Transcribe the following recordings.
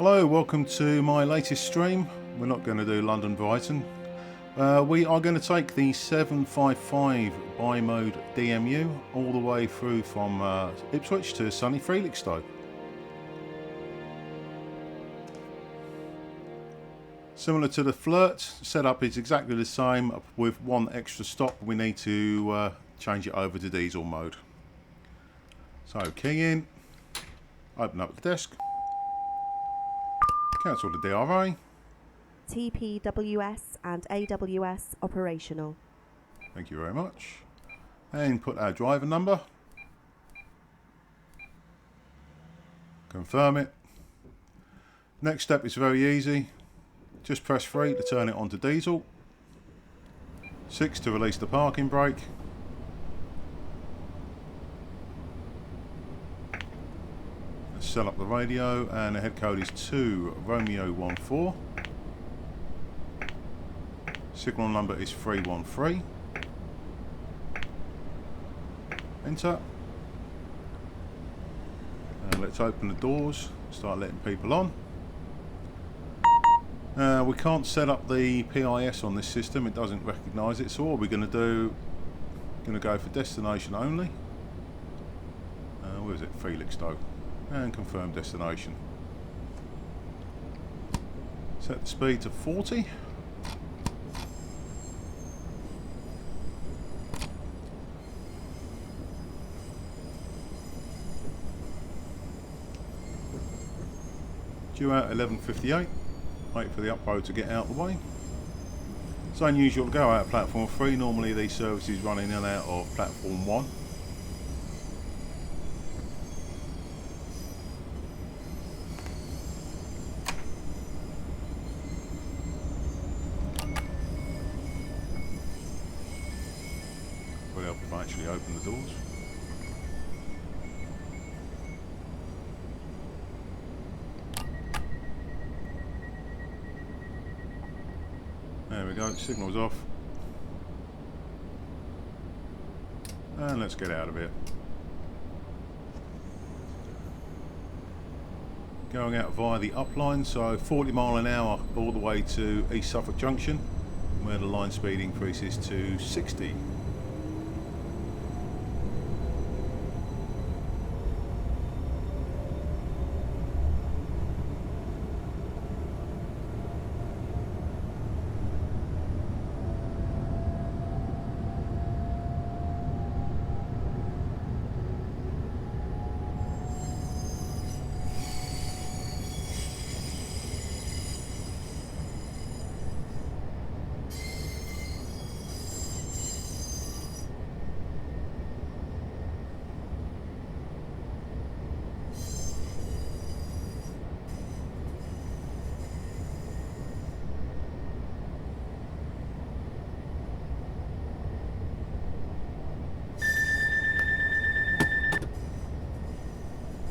Hello, welcome to my latest stream. We're not going to do London Brighton. We are going to take the 755 bi-mode DMU all the way through from Ipswich to sunny Felixstowe. Similar to the Flirt, setup is exactly the same with one extra stop. We need to change it over to diesel mode. So key in, open up the desk. Cancel the DRA. TPWS and AWS operational. Thank you very much. And put our driver number. Confirm it. Next step is very easy. Just press 3 to turn it onto diesel. 6 to release the parking brake. Set up the radio, and the head code is 2 Romeo 14. Signal number is 313. Enter. And let's open the doors, start letting people on. We can't set up the PIS on this system, it doesn't recognise it, so what we're going to do, going to go for destination only. Where is it? Felixstowe. And confirm destination. Set the speed to 40. Due out 11:58. Wait for the upload to get out of the way. It's unusual to go out of platform 3. Normally these services run in and out of platform 1. Actually open the doors. There we go, signal's off. And let's get out of here. Going out via the upline, so 40 mile an hour all the way to East Suffolk Junction, where the line speed increases to 60.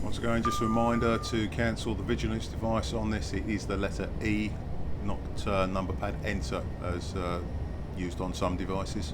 Once again, just a reminder to cancel the vigilance device on this. It is the letter E, not number pad enter as used on some devices.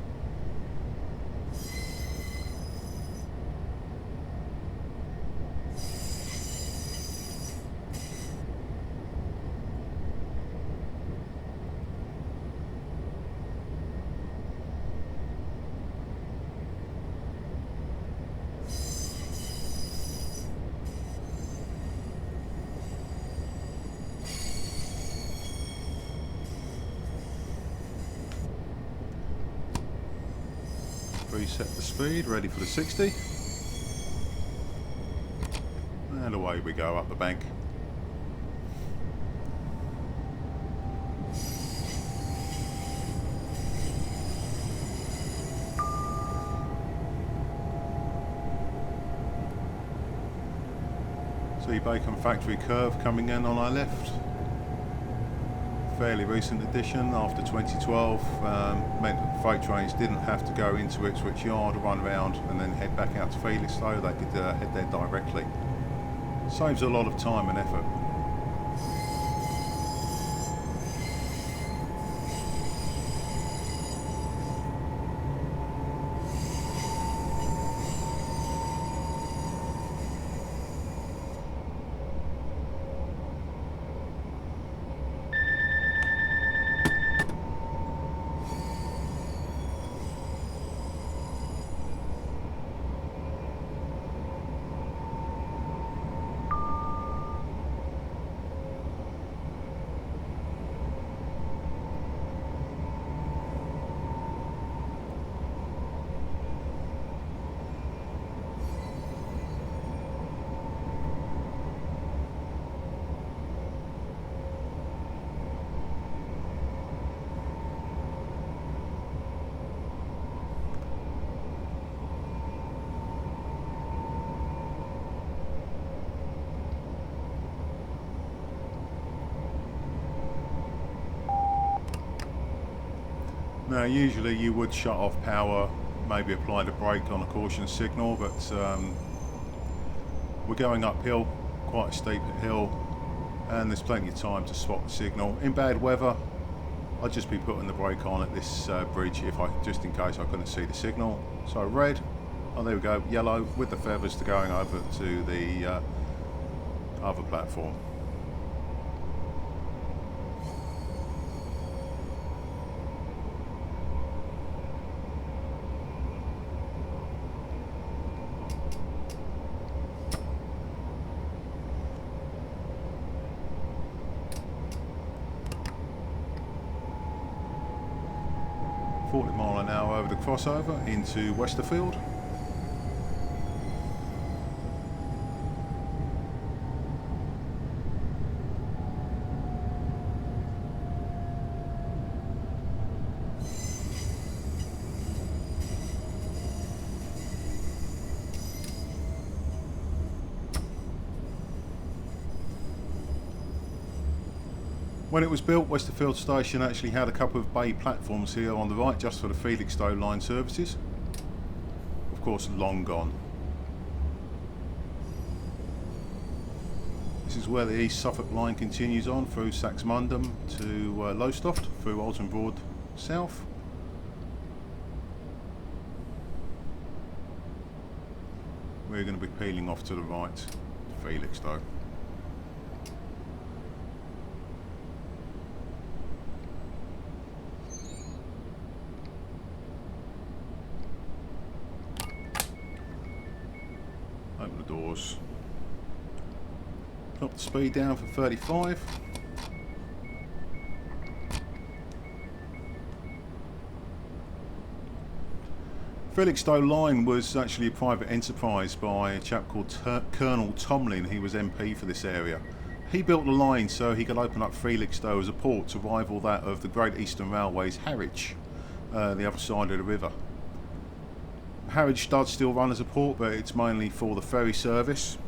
Reset the speed, ready for the 60. And away we go up the bank. See Bacon Factory curve coming in on our left. Fairly recent addition after 2012, meant that freight trains didn't have to go into Ipswich Yard, run around and then head back out to Felixstowe. They could head there directly. Saves a lot of time and effort. Now usually you would shut off power, maybe apply the brake on a caution signal, but we're going uphill, quite a steep hill, and there's plenty of time to swap the signal. In bad weather I'd just be putting the brake on at this bridge just in case I couldn't see the signal. So red, oh there we go, yellow with the feathers to going over to the other platform. Mile an hour over the crossover into Westerfield. When it was built, Westerfield Station actually had a couple of bay platforms here on the right just for the Felixstowe line services. Of course, long gone. This is where the East Suffolk line continues on through Saxmundham to Lowestoft, through Alton Broad South. We're going to be peeling off to the right to Felixstowe. Open the doors. Drop the speed down for 35. Felixstowe Line was actually a private enterprise by a chap called Colonel Tomlin. He was MP for this area. He built the line so he could open up Felixstowe as a port to rival that of the Great Eastern Railway's Harwich, the other side of the river. Harwich does still run as a port, but it's mainly for the ferry service.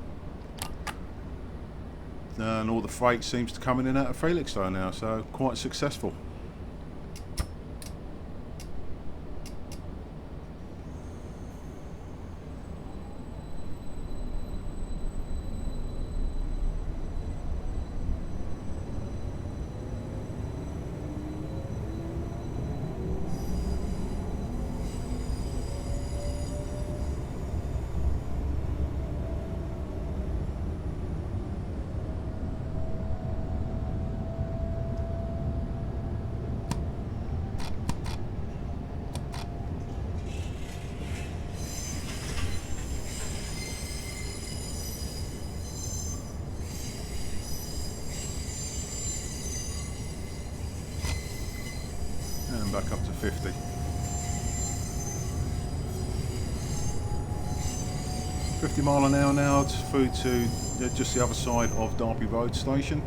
And all the freight seems to come in and out of Felixstowe now, so quite successful. And back up to 50. 50 mile an hour now through to just the other side of Derby Road Station.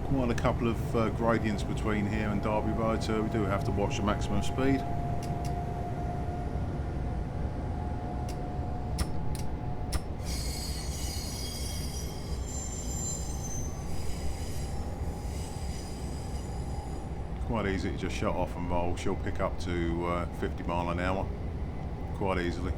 Quite a couple of gradients between here and Derby Road, so we do have to watch the maximum speed. Quite easy to just shut off and roll. She'll pick up to 50 mile an hour quite easily.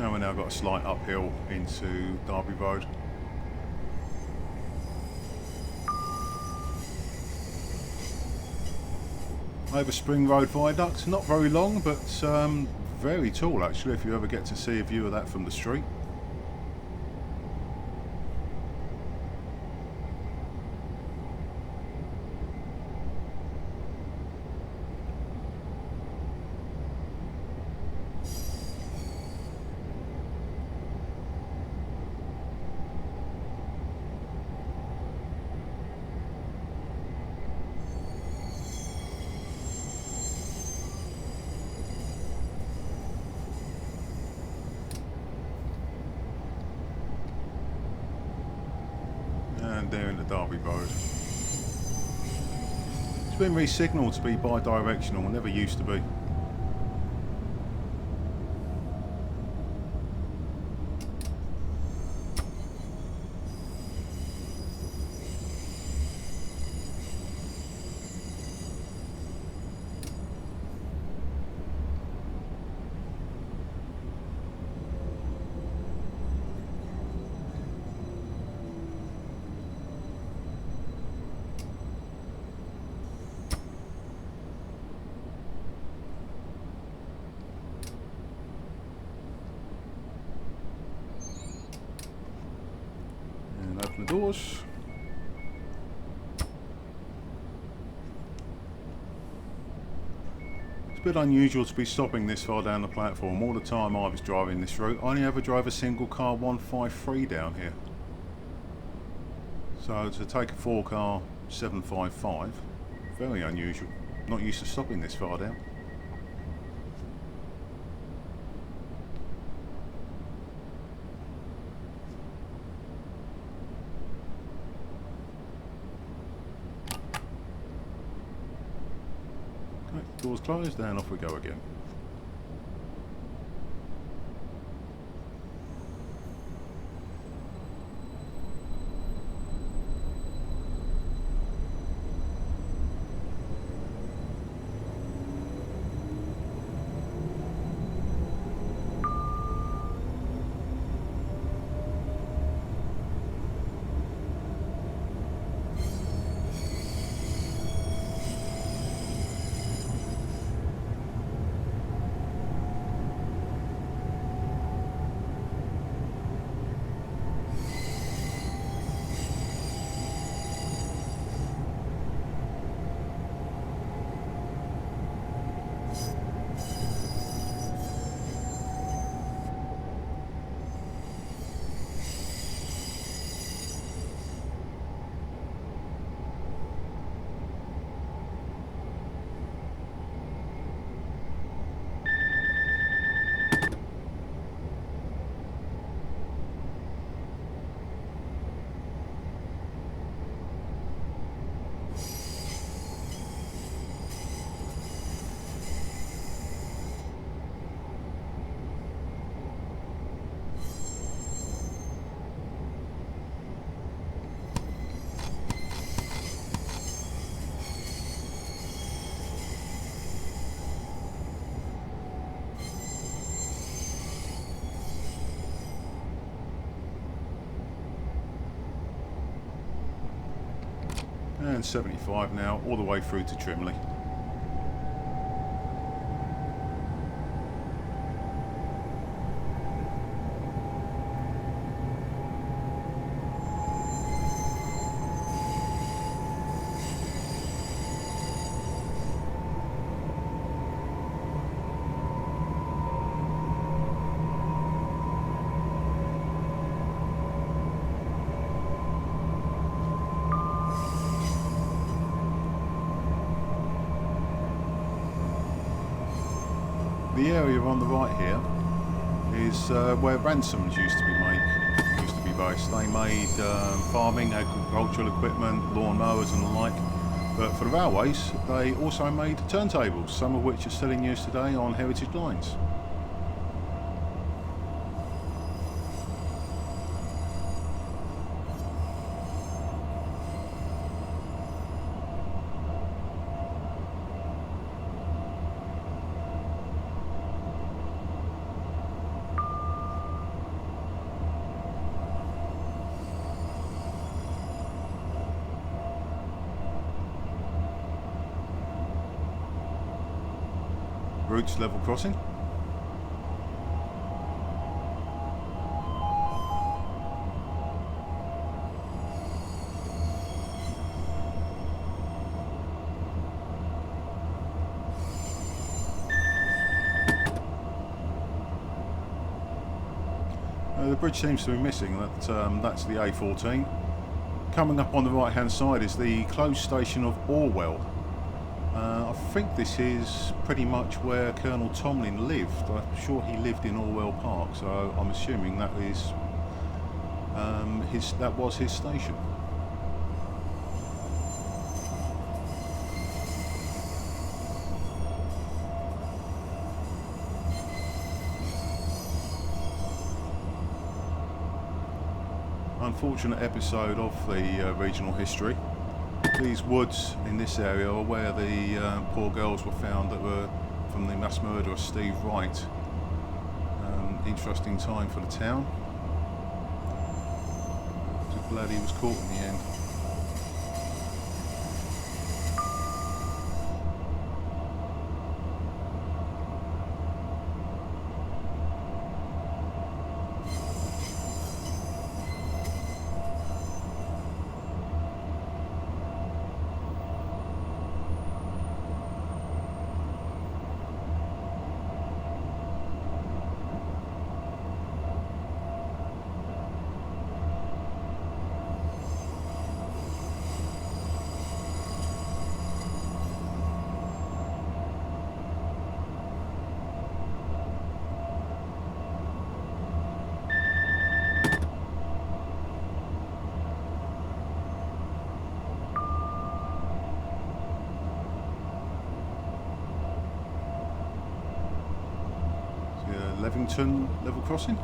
And we've now got a slight uphill into Derby Road. Over Spring Road Viaduct, not very long, but very tall actually, if you ever get to see a view of that from the street. And there into Derby Road. It's been re-signalled to be bi-directional, never used to be. Open the doors. It's a bit unusual to be stopping this far down the platform. All the time I was driving this route, I only ever drove a single car 153 down here. So to take a 4-car 755, very unusual. Not used to stopping this far down. Doors closed, and off we go again. And 75 now, all the way through to Trimley. The area on the right here is where Ransoms used to be based. They made farming, agricultural equipment, lawn mowers and the like. But for the railways, they also made turntables, some of which are still in use today on heritage lines. routes level crossing. The bridge seems to be missing. That's the A14. Coming up on the right hand side is the closed station of Orwell. I think this is pretty much where Colonel Tomlin lived. I'm sure he lived in Orwell Park, so I'm assuming that was his station. Unfortunate episode of the regional history. These woods in this area are where the poor girls were found that were from the mass murderer Steve Wright. Interesting time for the town. Just glad he was caught in the end. Levington level crossing.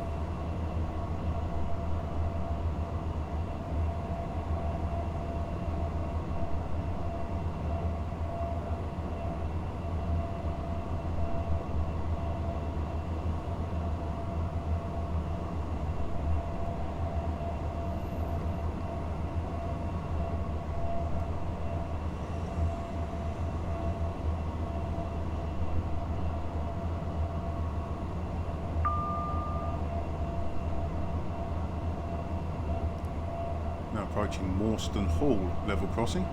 Now approaching Morstan Hall level crossing.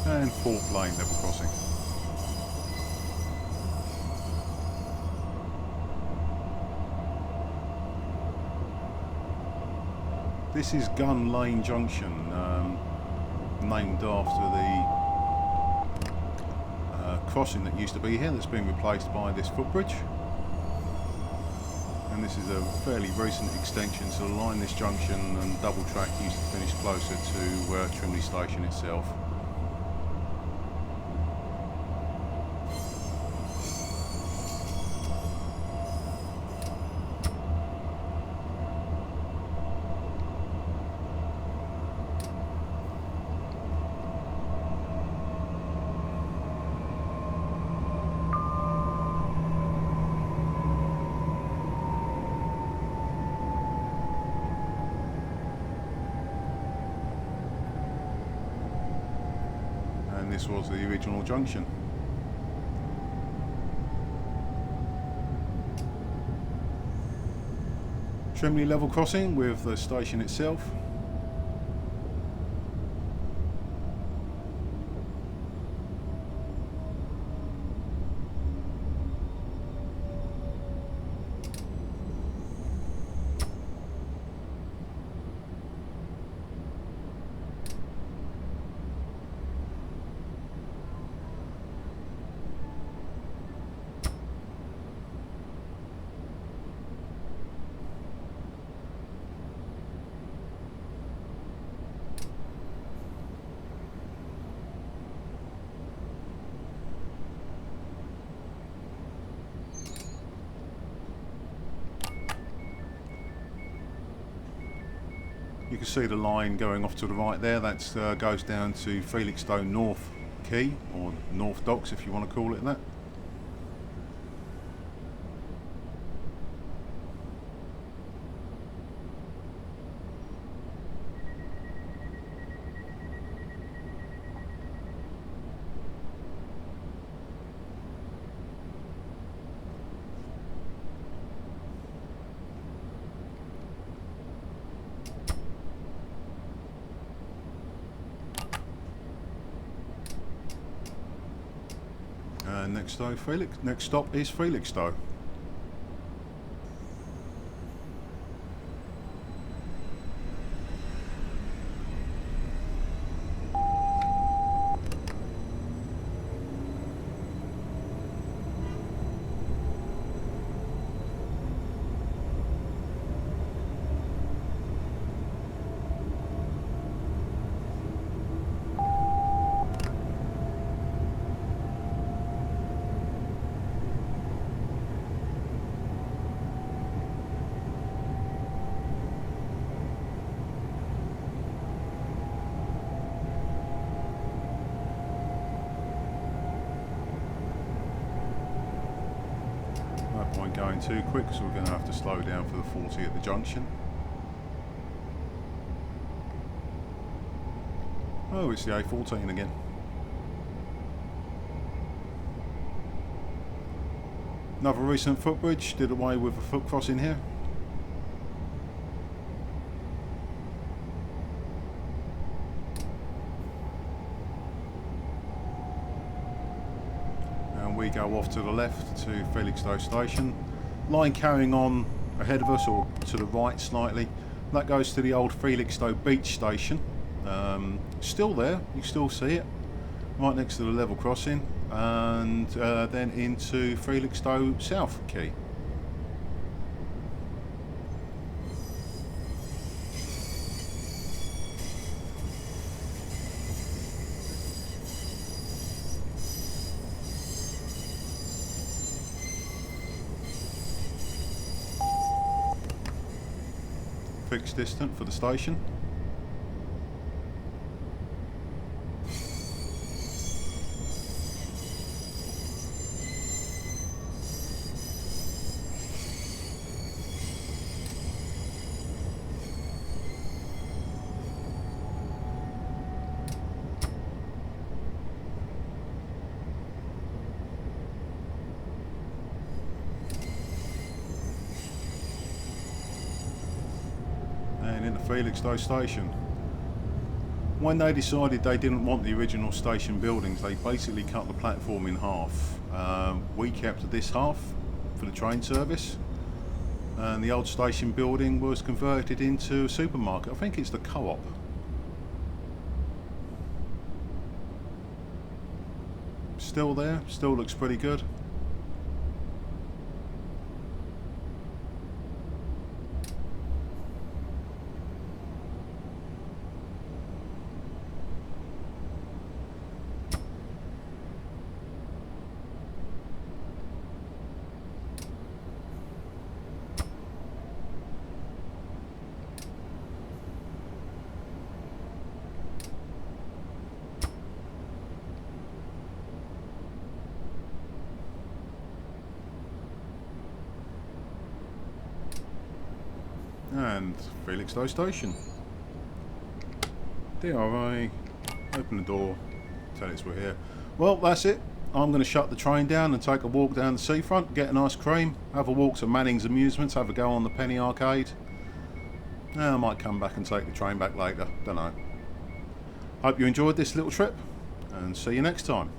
And Fourth Lane level crossing. This is Gun Lane Junction, named after the crossing that used to be here that's been replaced by this footbridge. And this is a fairly recent extension to the line. This junction and double track used to finish closer to Trimley Station itself. This was the original junction. Trimley level crossing with the station itself. You can see the line going off to the right there. That goes down to Felixstowe North Quay, or North Docks if you want to call it that. Next stop is Felixstowe. No point going too quick, so we're going to have to slow down for the 40 at the junction. Oh, it's the A14 again. Another recent footbridge did away with a foot crossing here. We go off to the left to Felixstowe Station. Line carrying on ahead of us, or to the right slightly. That goes to the old Felixstowe Beach Station. Still there, you still see it, right next to the level crossing, and then into Felixstowe South Quay. Fixed distance for the station. And in the Felixstowe station. When they decided they didn't want the original station buildings, they basically cut the platform in half. We kept this half for the train service, and the old station building was converted into a supermarket. I think it's the Co-op. Still there, still looks pretty good. And Felixstowe Station. DRA, open the door, tell us we're here. Well, that's it. I'm going to shut the train down and take a walk down the seafront, get an ice cream, have a walk to Manning's Amusements, have a go on the Penny Arcade. I might come back and take the train back later, don't know. Hope you enjoyed this little trip, and see you next time.